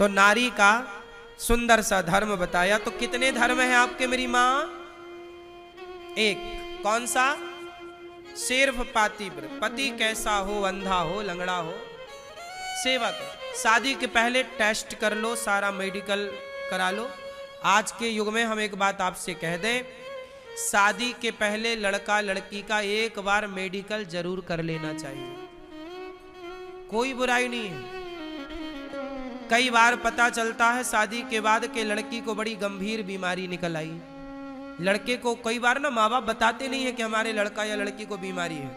तो नारी का सुंदर सा धर्म बताया। तो कितने धर्म हैं आपके मेरी माँ? एक। कौन सा? सिर्फ पातिव्रत, पति कैसा हो, अंधा हो, लंगड़ा हो, सेवा करो। शादी के पहले टेस्ट कर लो, सारा मेडिकल करा लो। आज के युग में हम एक बात आपसे कह दें, शादी के पहले लड़का लड़की का एक बार मेडिकल जरूर कर लेना चाहिए, कोई बुराई नहीं है। कई बार पता चलता है शादी के बाद के लड़की को बड़ी गंभीर बीमारी निकल आई। लड़के को कई बार ना माँ बाप बताते नहीं है कि हमारे लड़का या लड़की को बीमारी है।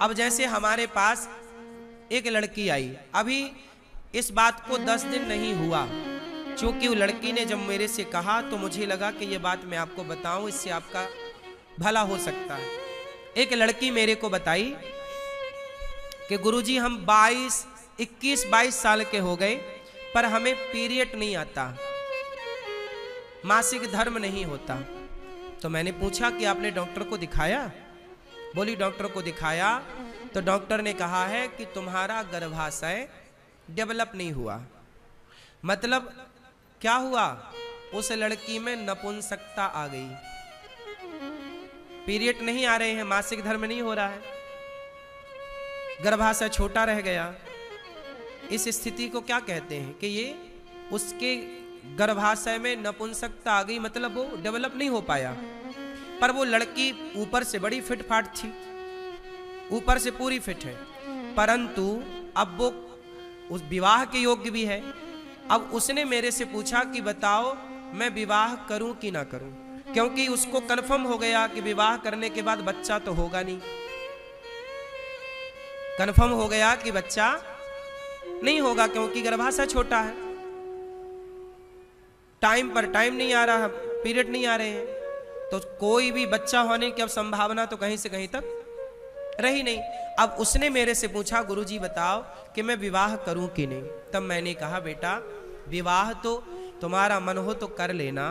अब जैसे हमारे पास एक लड़की आई, अभी इस बात को 10 दिन नहीं हुआ, क्योंकि वो लड़की ने जब मेरे से कहा तो मुझे लगा कि ये बात मैं आपको बताऊं, इससे आपका भला हो सकता है। एक लड़की मेरे को बताई कि गुरुजी हम 21-22 साल के हो गए, पर हमें पीरियड नहीं आता, मासिक धर्म नहीं होता। तो मैंने पूछा कि आपने डॉक्टर को दिखाया? बोली डॉक्टर को दिखाया तो डॉक्टर ने कहा है कि तुम्हारा गर्भाशय डेवलप नहीं हुआ। मतलब क्या हुआ? उस लड़की में नपुंसकता आ गई, पीरियड नहीं आ रहे हैं, मासिक धर्म नहीं हो रहा है, गर्भाशय छोटा रह गया। इस स्थिति को क्या कहते हैं कि ये उसके गर्भाशय में नपुंसकता आ गई, मतलब वो डेवलप नहीं हो पाया। पर वो लड़की ऊपर से बड़ी फिट फाट थी, ऊपर से पूरी फिट है, परंतु अब वो उस विवाह के योग्य भी है। अब उसने मेरे से पूछा कि बताओ मैं विवाह करूं कि ना करूं, क्योंकि उसको कंफर्म हो गया कि विवाह करने के बाद बच्चा तो होगा नहीं, कंफर्म हो गया कि बच्चा नहीं होगा, क्योंकि गर्भाशय छोटा है, टाइम पर टाइम नहीं आ रहा, पीरियड नहीं आ रहे हैं, तो कोई भी बच्चा होने की अब संभावना तो कहीं से कहीं तक रही नहीं। अब उसने मेरे से पूछा गुरुजी बताओ कि मैं विवाह करूं कि नहीं। तब मैंने कहा बेटा विवाह तो तुम्हारा मन हो तो कर लेना,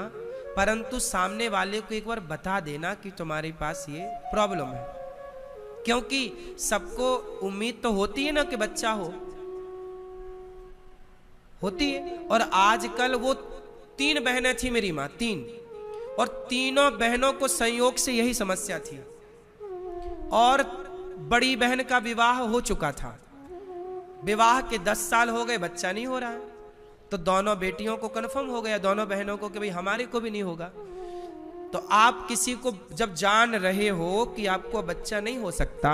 परंतु सामने वाले को एक बार बता देना कि तुम्हारे पास ये प्रॉब्लम है, क्योंकि सबको उम्मीद तो होती है ना कि बच्चा होती है। और आजकल वो 3 बहनें थी मेरी माँ, 3, और तीनों बहनों को संयोग से यही समस्या थी, और बड़ी बहन का विवाह हो चुका था, विवाह के 10 साल हो गए, बच्चा नहीं हो रहा है। तो दोनों बेटियों को कंफर्म हो गया, दोनों बहनों को, कि भाई हमारे को भी नहीं होगा। तो आप किसी को जब जान रहे हो कि आपको बच्चा नहीं हो सकता,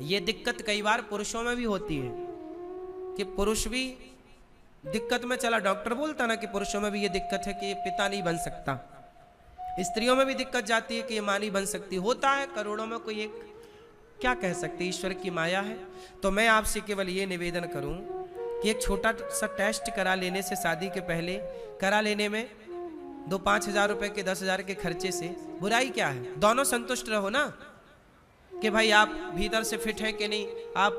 ये दिक्कत कई बार पुरुषों में भी होती है कि पुरुष भी दिक्कत में, चला डॉक्टर बोलता ना कि पुरुषों में भी ये दिक्कत है कि ये पिता नहीं बन सकता, स्त्रियों में भी दिक्कत जाती है कि ये मां नहीं बन सकती, होता है करोड़ों में कोई एक, क्या कह सकते, ईश्वर की माया है। तो मैं आपसे केवल ये निवेदन करूं कि एक छोटा सा टेस्ट करा लेने से, शादी के पहले करा लेने में 2-5 हजार रुपए के 10 हजार के खर्चे से बुराई क्या है? दोनों संतुष्ट रहो ना कि भाई आप भीतर से फिट है कि नहीं, आप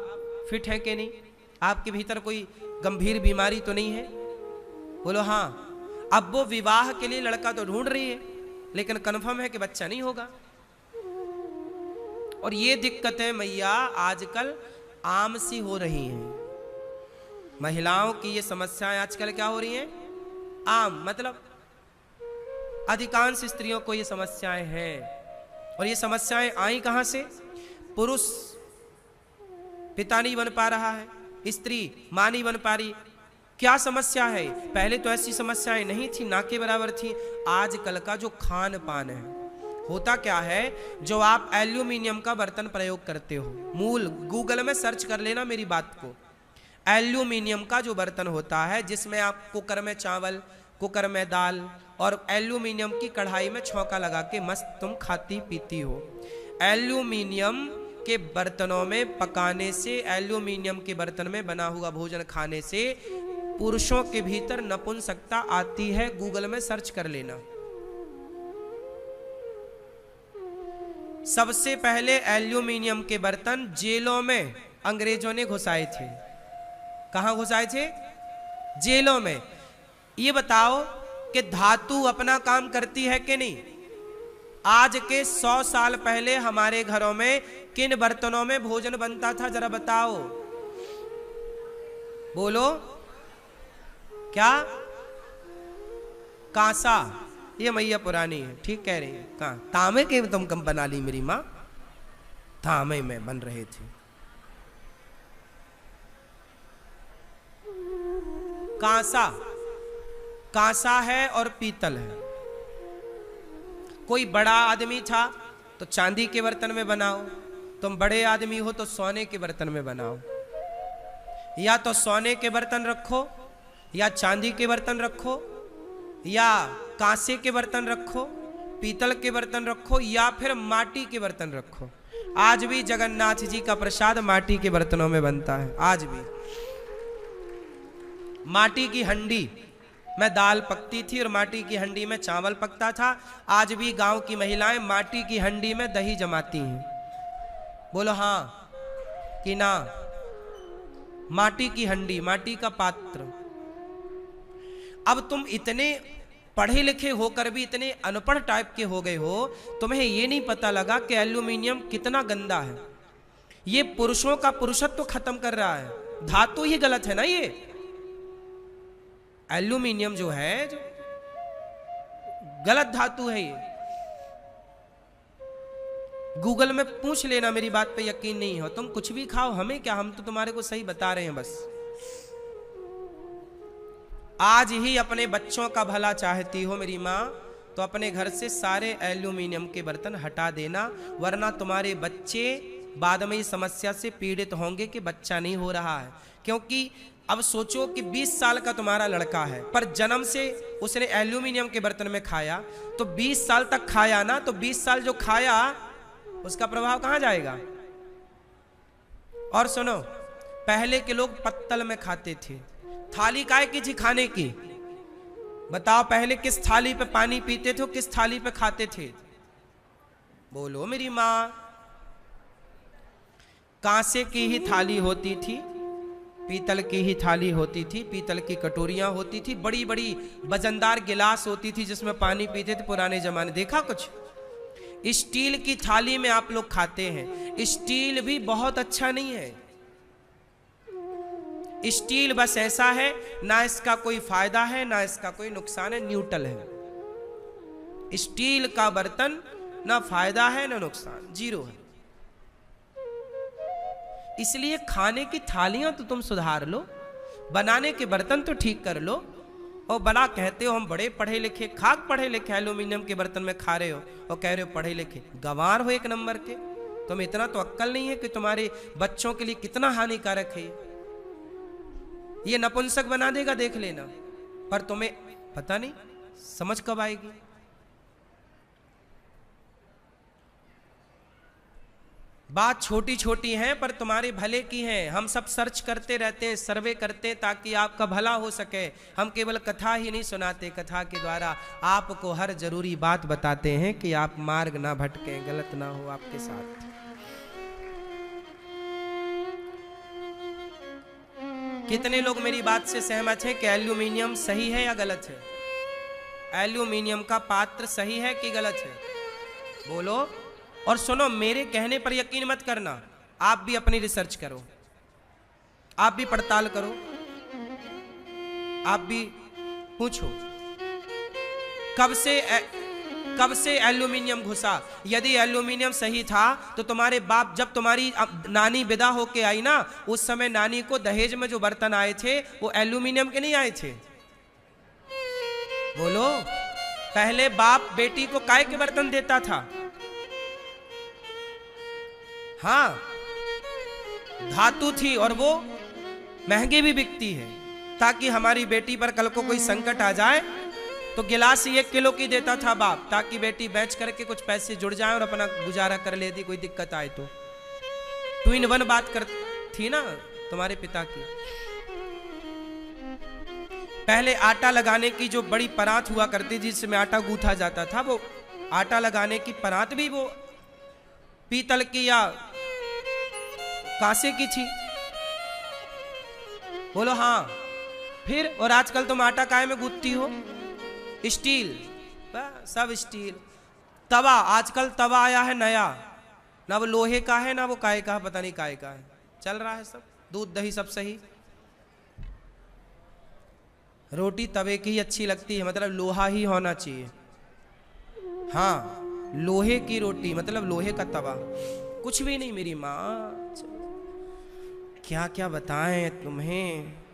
फिट है कि नहीं, आपके भीतर कोई गंभीर बीमारी तो नहीं है। बोलो हाँ। अब वो विवाह के लिए लड़का तो ढूंढ रही है, लेकिन कंफर्म है कि बच्चा नहीं होगा। और ये दिक्कतें मैया आजकल आम सी हो रही हैं, महिलाओं की ये समस्याएं आजकल क्या हो रही हैं? आम, मतलब अधिकांश स्त्रियों को ये समस्याएं हैं। और ये समस्याएं आई कहां से? पुरुष पिता नहीं बन पा रहा है, स्त्री मां नहीं बन पा रही। क्या समस्या है? पहले तो ऐसी समस्याएं नहीं थी, ना के बराबर थी। आजकल का जो खान पान है, होता क्या है, जो आप एल्यूमिनियम का बर्तन प्रयोग करते हो, मूल गूगल में सर्च कर लेना मेरी बात को, एल्यूमिनियम का जो बर्तन होता है जिसमें आप कुकर में चावल, कुकर में दाल और एल्यूमिनियम की कढ़ाई में छौंका लगा के मस्त तुम खाती पीती हो। एल्यूमिनियम के बर्तनों में पकाने से, एल्यूमिनियम के बर्तन में बना हुआ भोजन खाने से पुरुषों के भीतर नपुंसकता आती है। गूगल में सर्च कर लेना। सबसे पहले एल्यूमिनियम के बर्तन जेलों में अंग्रेजों ने घुसाए थे। कहां घुसाए थे? जेलों में। ये बताओ कि धातु अपना काम करती है कि नहीं? आज के 100 साल पहले हमारे घरों में किन बर्तनों में भोजन बनता था, जरा बताओ, बोलो क्या? कांसा। ये मैया पुरानी है, ठीक कह रही है। कहाँ तांबे के तुम कम बना ली मेरी माँ, तांबे में बन रहे थे। कांसा, कांसा है और पीतल है। कोई बड़ा आदमी था तो चांदी के बर्तन में बनाओ, तुम बड़े आदमी हो तो सोने के बर्तन में बनाओ। या तो सोने के बर्तन रखो, या चांदी के बर्तन रखो, या कांसे के बर्तन रखो, पीतल के बर्तन रखो, या फिर माटी के बर्तन रखो। आज भी जगन्नाथ जी का प्रसाद माटी के बर्तनों में बनता है। आज भी माटी की हंडी में दाल पकती थी और माटी की हंडी में चावल पकता था। आज भी गांव की महिलाएं माटी की हंडी में दही जमाती हैं। बोलो हाँ कि ना? माटी की हंडी, माटी का पात्र। अब तुम इतने पढ़े लिखे होकर भी इतने अनपढ़ टाइप के हो गए हो, तुम्हें ये नहीं पता लगा कि एल्यूमिनियम कितना गंदा है। ये पुरुषों का पुरुषत्व खत्म कर रहा है। धातु ही गलत है ना। ये एल्यूमिनियम जो है, जो गलत धातु है। ये गूगल में पूछ लेना, मेरी बात पे यकीन नहीं हो तुम कुछ भी खाओ, हमें क्या, हम तो तुम्हारे को सही बता रहे हैं बस। आज ही अपने बच्चों का भला चाहती हो मेरी माँ, तो अपने घर से सारे एल्यूमिनियम के बर्तन हटा देना, वरना तुम्हारे बच्चे बाद में इस समस्या से पीड़ित होंगे कि बच्चा नहीं हो रहा है। क्योंकि अब सोचो कि 20 साल का तुम्हारा लड़का है, पर जन्म से उसने एल्यूमिनियम के बर्तन में खाया, तो 20 साल तक खाया ना, तो 20 साल जो खाया उसका प्रभाव कहां जाएगा? और सुनो, पहले के लोग पत्तल में खाते थे। थाली काय की थी खाने की? बताओ, पहले किस थाली पे पानी पीते थे, किस थाली पे खाते थे? बोलो मेरी माँ। कांसे की ही थाली होती थी, पीतल की ही थाली होती थी, पीतल की कटोरियां होती थी, बड़ी बड़ी वजनदार गिलास होती थी जिसमें पानी पीते थे पुराने जमाने। देखा कुछ? स्टील की थाली में आप लोग खाते हैं। स्टील भी बहुत अच्छा नहीं है। स्टील बस ऐसा है, ना इसका कोई फायदा है ना इसका कोई नुकसान है, न्यूट्रल है। स्टील का बर्तन ना फायदा है ना नुकसान, जीरो है। इसलिए खाने की थालियां तो तुम सुधार लो, बनाने के बर्तन तो ठीक कर लो। और बड़ा कहते हो हम बड़े पढ़े लिखे, खाक पढ़े लिखे, एल्यूमिनियम के बर्तन में खा रहे हो और कह रहे हो पढ़े लिखे। गंवार हो एक नंबर के। तुम इतना तो अक्ल नहीं है कि तुम्हारे बच्चों के लिए कितना हानिकारक है। ये नपुंसक बना देगा, देख लेना। पर तुम्हें पता नहीं समझ कब आएगी। बात छोटी छोटी है पर तुम्हारे भले की है। हम सब सर्च करते रहते हैं, सर्वे करते हैं ताकि आपका भला हो सके। हम केवल कथा ही नहीं सुनाते, कथा के द्वारा आपको हर जरूरी बात बताते हैं कि आप मार्ग ना भटकें, गलत ना हो आपके साथ। कितने लोग मेरी बात से सहमत हैं कि एल्यूमिनियम सही है या गलत है? एल्यूमिनियम का पात्र सही है कि गलत है? बोलो। और सुनो, मेरे कहने पर यकीन मत करना, आप भी अपनी रिसर्च करो, आप भी पड़ताल करो, आप भी पूछो कब से एल्यूमिनियम घुसा। यदि एल्यूमिनियम सही था तो तुम्हारे बाप, जब तुम्हारी नानी विदा होके आई ना, उस समय नानी को दहेज में जो बर्तन आए थे वो एल्यूमिनियम के नहीं आए थे? बोलो। पहले बाप बेटी को काय के बर्तन देता था? हाँ, धातु थी और वो महंगी भी बिकती है, ताकि हमारी बेटी पर कल को कोई संकट आ जाए तो गिलास 1 किलो की देता था बाप, ताकि बेटी बेच करके कुछ पैसे जुड़ जाए और अपना गुजारा कर लेती, कोई दिक्कत आए तो। 2 in 1 बात कर थी ना तुम्हारे पिता की। पहले आटा लगाने की जो बड़ी परात हुआ करती थी जिसमें आटा गूंथा जाता था, वो आटा लगाने की परात भी वो पीतल की या कांसे की थी? बोलो हाँ। फिर और आजकल तुम आटा काय में गूंथती हो? स्टील, सब स्टील। तवा, आजकल तवा आया है नया, ना वो लोहे का है ना वो काय का, पता नहीं काय का है, चल रहा है सब। दूध दही सब सही। रोटी तवे की ही अच्छी लगती है, मतलब लोहा ही होना चाहिए। हाँ, लोहे की रोटी मतलब लोहे का तवा, कुछ भी नहीं मेरी माँ। क्या क्या बताएं तुम्हें।